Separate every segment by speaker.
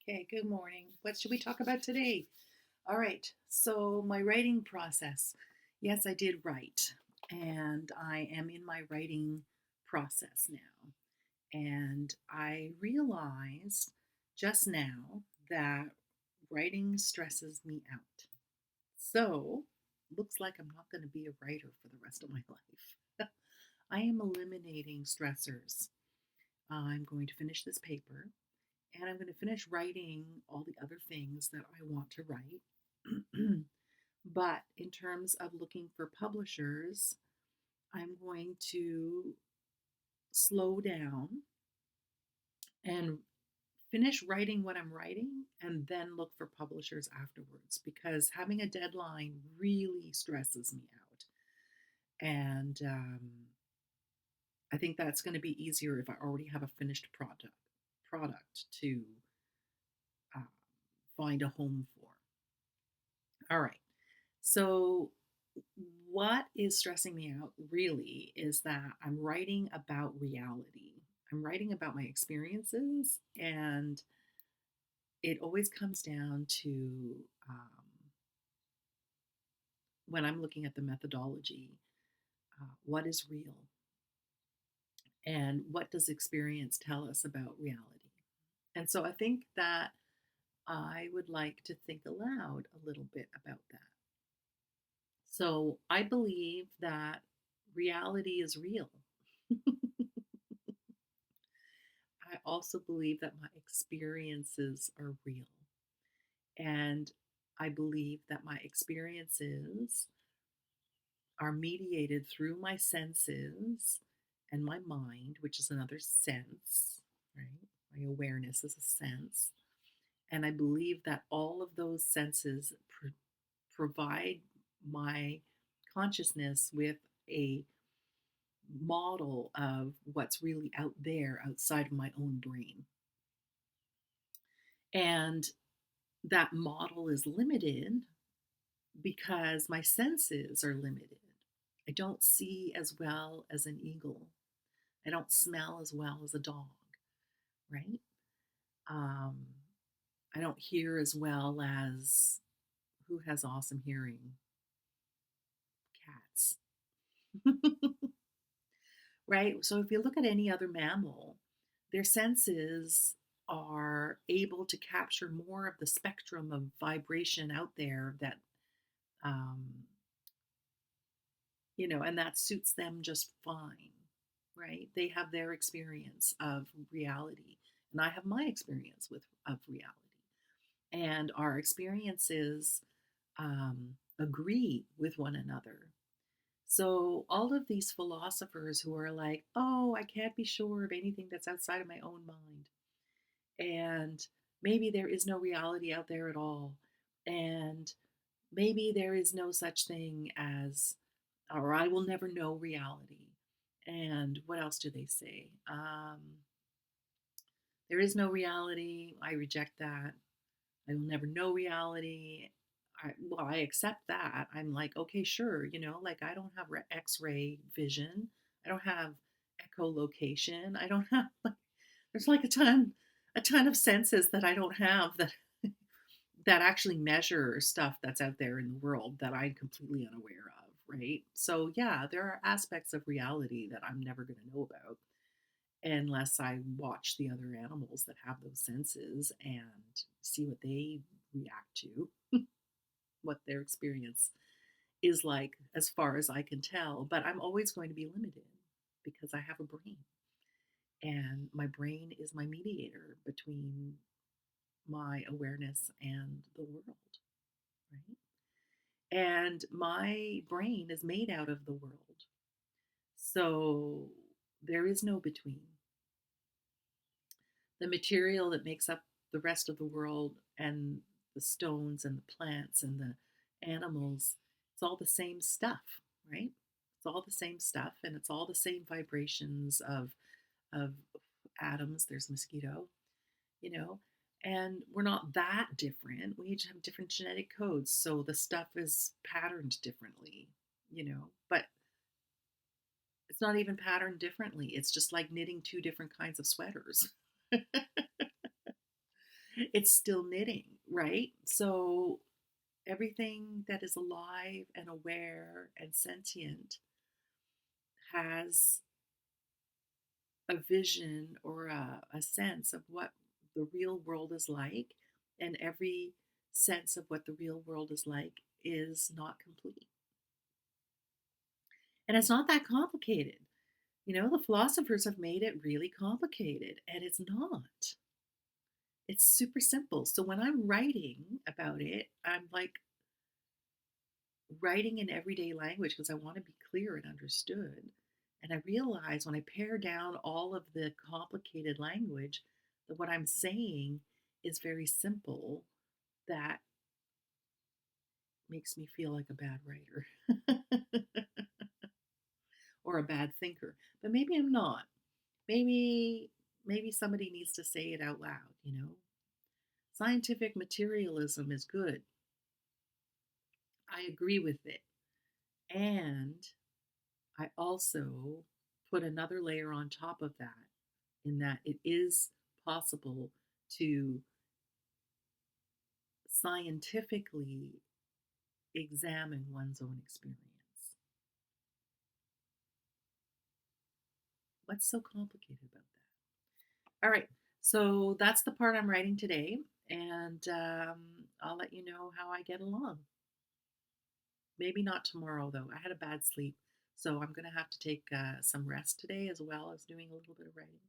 Speaker 1: Okay, good morning. What should we talk about today? All right, so my writing process. Yes, I did write, and I am in my writing process now. And I realized just now that writing stresses me out. So, looks like I'm not going to be a writer for the rest of my life. I am eliminating stressors. I'm going to finish this paper and I'm going to finish writing all the other things that I want to write. But in terms of looking for publishers, I'm going to slow down and finish writing what I'm writing and then look for publishers afterwards because having a deadline really stresses me out. And I think that's going to be easier if I already have a finished product to uh, find a home for. All right. So, what is stressing me out really is that I'm writing about reality. I'm writing about my experiences, and it always comes down to when I'm looking at the methodology, what is real and what does experience tell us about reality? And so I think that I would like to think aloud a little bit about that. So I believe that reality is real. I also believe that my experiences are real. And I believe that my experiences are mediated through my senses and my mind, which is another sense, right? My awareness is a sense. And I believe that all of those senses provide my consciousness with a model of what's really out there outside of my own brain. And that model is limited because my senses are limited. I don't see as well as an eagle. I don't smell as well as a dog, right? Um, I don't hear as well as who has awesome hearing? Cats, right? So if you look at any other mammal, their senses are able to capture more of the spectrum of vibration out there that um, and that suits them just fine, right? They have their experience of reality, and I have my experience with of reality, and our experiences agree with one another. So all of these philosophers who are like, "Oh, I can't be sure of anything that's outside of my own mind," and maybe there is no reality out there at all, and maybe there is no such thing as or I will never know reality. And what else do they say? There is no reality. I reject that. I will never know reality. I accept that. I'm like, okay, sure. Like I don't have X-ray vision. I don't have echolocation. I don't have like, there's like a ton of senses that I don't have that that actually measure stuff that's out there in the world that I'm completely unaware of, right? So, yeah, there are aspects of reality that I'm never going to know about unless I watch the other animals that have those senses and see what they react to, what their experience is like, as far as I can tell. But I'm always going to be limited because I have a brain, and my brain is my mediator between my awareness and the world, right? And my brain is made out of the world. So there is no between. The material that makes up the rest of the world and the stones and the plants and the animals, it's all the same stuff, right? It's all the same stuff and it's all the same vibrations of atoms. There's mosquito, you know, and we're not that different. We each have different genetic codes, so the stuff is patterned differently, but it's not even patterned differently. It's just like knitting two different kinds of sweaters. It's still knitting, right? So everything that is alive and aware and sentient has a vision or a sense of what the real world is like, and every sense of what the real world is like is not complete. And it's not that complicated. The philosophers have made it really complicated, and it's not. It's super simple. So when I'm writing about it, I'm like writing in everyday language because I want to be clear and understood. And I realize when I pare down all of the complicated language, that what I'm saying is very simple. That makes me feel like a bad writer or a bad thinker. But maybe I'm not. Maybe somebody needs to say it out loud. Scientific materialism is good. I agree with it. And I also put another layer on top of that, in that it is possible to scientifically examine one's own experience. What's so complicated about that? All right, so that's the part I'm writing today, and I'll let you know how I get along. Maybe not tomorrow, though. I had a bad sleep, so I'm going to have to take some rest today as well as doing a little bit of writing.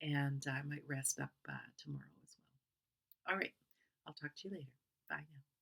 Speaker 1: And I might rest up tomorrow as well. All right, I'll talk to you later. Bye now.